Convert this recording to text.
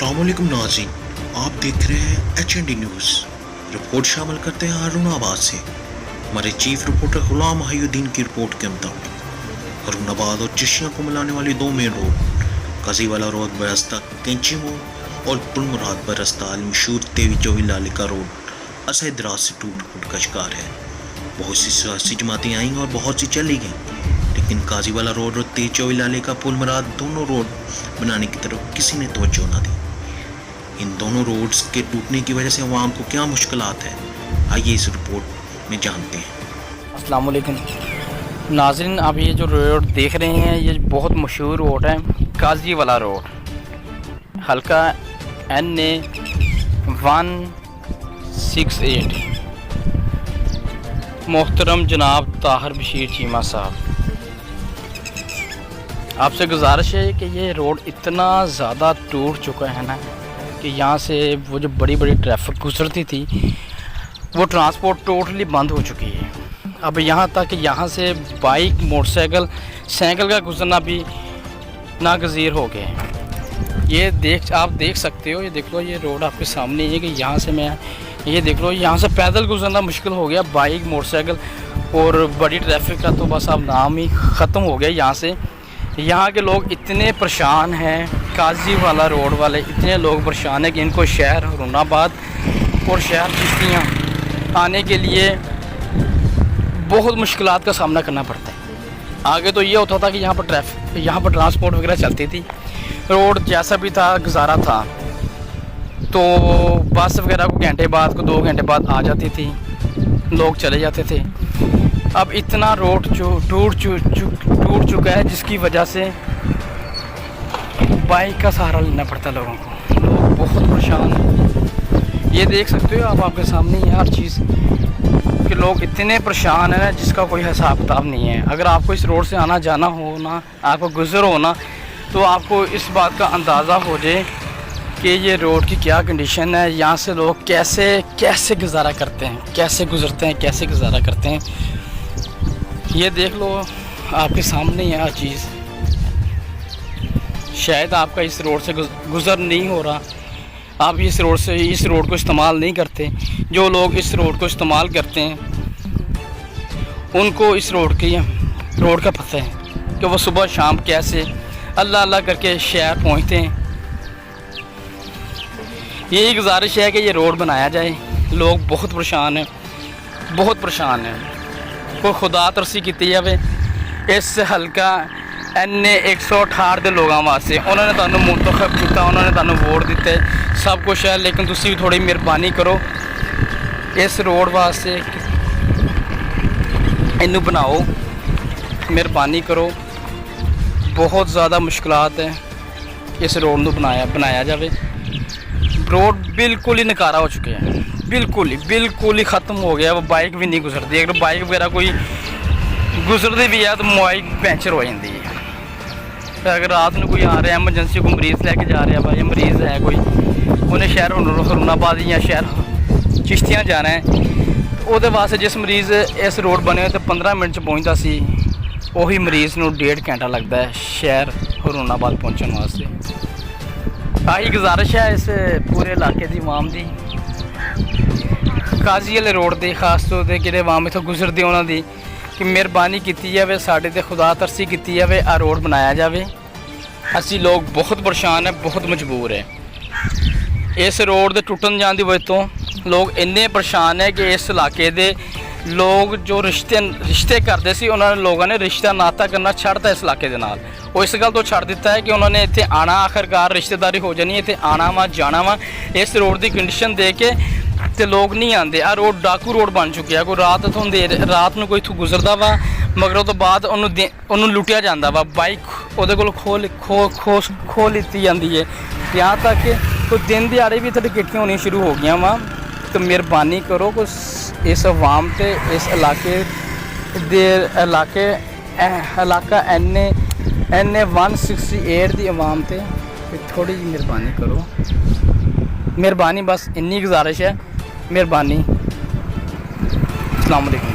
अस्सलाम वालेकुम नाज़रीन, आप देख रहे हैं HND न्यूज़। रिपोर्ट शामिल करते हैं हारूनाबाद से। हमारे चीफ रिपोर्टर गुलाम महिउद्दीन की रिपोर्ट के मुताबिक हारूनाबाद और चिशियाँ को मिलाने वाली दो मेन रोड काजीवाला रोड बरस्ता कैंची मोड़ और पुलमुराद बरस्ता अलमशहूर तेवी चौवी लाले का रोड असह दराज से टूट फूट का शिकार है। बहुत सी सियासी जमातें आईं और बहुत सी चली गईं, लेकिन काजीवाला रोड और तेज चौवी लाले का पुलमुराद दोनों रोड बनाने की तरफ किसी ने तवज्जो ना दी। इन दोनों रोड्स के टूटने की वजह से अवाम को क्या मुश्किलात है, आइए इस रिपोर्ट में जानते हैं। अस्सलाम वालेकुम नाज़रीन, आप ये जो रोड देख रहे हैं ये बहुत मशहूर रोड है, काजीवाला रोड, हल्का NA 168। मोहतरम जनाब ताहिर बशीर चीमा साहब, आपसे गुजारिश है कि ये रोड इतना ज़्यादा टूट चुका है ना कि यहाँ से वो जो बड़ी बड़ी ट्रैफिक गुजरती थी वो ट्रांसपोर्ट टोटली बंद हो चुकी है। अब यहाँ तक कि यहाँ से बाइक, मोटरसाइकिल, साइकिल का गुजरना भी नागज़ीर हो गए। ये आप देख सकते हो, ये देख लो, ये रोड आपके सामने है कि यहाँ से मैं ये देख लो, यहाँ से पैदल गुजरना मुश्किल हो गया। बाइक, मोटरसाइकिल और बड़ी ट्रैफिक का तो बस अब नाम ही ख़त्म हो गया। यहाँ से यहाँ के लोग इतने परेशान हैं, काजीवाला रोड वाले इतने लोग परेशान हैं कि इनको शहर हारूनाबाद और शहर चिश्तियाँ आने के लिए बहुत मुश्किलात का सामना करना पड़ता है। आगे तो ये होता था कि यहाँ पर ट्रांसपोर्ट वगैरह चलती थी, रोड जैसा भी था गुजारा था, तो बस वगैरह को घंटे बाद, को 2 घंटे बाद आ जाती थी, लोग चले जाते थे। अब इतना रोड जो टूट चुका है जिसकी वजह से बाइक का सहारा लेना पड़ता है लोगों को। लोग बहुत परेशान हैं, ये देख सकते हो आप, आपके सामने ही हर चीज़ कि लोग इतने परेशान हैं जिसका कोई हिसाब किताब नहीं है। अगर आपको इस रोड से आना जाना हो ना, आपको गुजर हो ना, तो आपको इस बात का अंदाज़ा हो जाए कि ये रोड की क्या कंडीशन है, यहाँ से लोग कैसे गुजारा करते हैं, कैसे गुजरते हैं, कैसे गुजारा करते हैं। ये देख लो आपके सामने ही हर चीज़। शायद आपका इस रोड से गुज़र नहीं हो रहा, आप इस रोड को इस्तेमाल नहीं करते। जो लोग इस रोड को इस्तेमाल करते हैं उनको इस रोड का पता है कि वो सुबह शाम कैसे अल्लाह अल्लाह करके शहर पहुंचते हैं। यही गुजारिश है कि ये रोड बनाया जाए। लोग बहुत परेशान हैं, बहुत परेशान हैं। कोई खुदा तरसी की जाए इस हल्का NA 168 के लोगों वास्ते। उन्होंने तुहानू मुंतखब किया, उन्होंने तुहानू वोट दिते, सब कुछ है, लेकिन तुसी भी थोड़ी मेहरबानी करो इस रोड वास्ते, इनू बनाओ, मेहरबानी करो। बहुत ज़्यादा मुश्किलात है, इस रोड को बनाया जाए। रोड बिल्कुल ही नकारा हो चुके हैं, बिल्कुल ही ख़त्म हो गया। वो बाइक भी नहीं गुजरती, अगर बाइक वगैरह कोई गुजरती भी है तो मोबाइल पंचर हो जाती है। अगर रात में कोई आ रहा है, एमरजेंसी को मरीज़ लेके जा रहा है, भाई मरीज़ है कोई, उन्हें शहर हारूनाबाद या शहर चिश्तियाँ जाना है, तो वो वास्ते जिस मरीज़ इस रोड बने तो 15 मिनट पहुँचता सी, वही मरीज़ को 1.5 घंटा लगता है शहर हारूनाबाद पहुँचने वास्ते। आही गुजारिश है इस पूरे इलाके की आवाम की, काजी वाले रोड के खास तौर पर कि आवाम इतों गुजरती उन्होंने कि मेहरबानी की जाए, साढ़े ते खुदा तरसी की जाए, आ रोड बनाया जाए। असी लोग बहुत परेशान है, बहुत मजबूर है। इस रोड के टुटन जाने की वजह तो लोग इन्ने परेशान है कि इस इलाके के लोग जो रिश्ते करते सी, उन्होंने लोगों ने रिश्ता नाता करना छड़ता इस इलाके के नाल। वो इस गल तो छड़ दिता है कि उन्होंने इत्थे आना, आखिरकार रिश्तेदारी हो जानी, इत्थे आना वा जाना वा। इस रोड की कंडीशन देख के तो लोग नहीं आते। आ रोड डाकू रोड बन चुकी है। कोई रात रात को कोई इत्थों गुजरता वा, मगर तो बाद उन्होंने लुटिया जाता वा, बाइक उहदे कोल खो लीती जाती है। यहाँ तक कि कोई दिन दिहाड़े भी इत्थे टिकटियां होनी शुरू हो गई वा। तो मेहरबानी करो कुछ इस अवाम ते इस इलाका NA 168 की अवाम ते थोड़ी जी मेहरबानी करो। मेहरबानी, बस इन्नी गुजारिश है, मेहरबानी। अस्सलाम वालेकुम।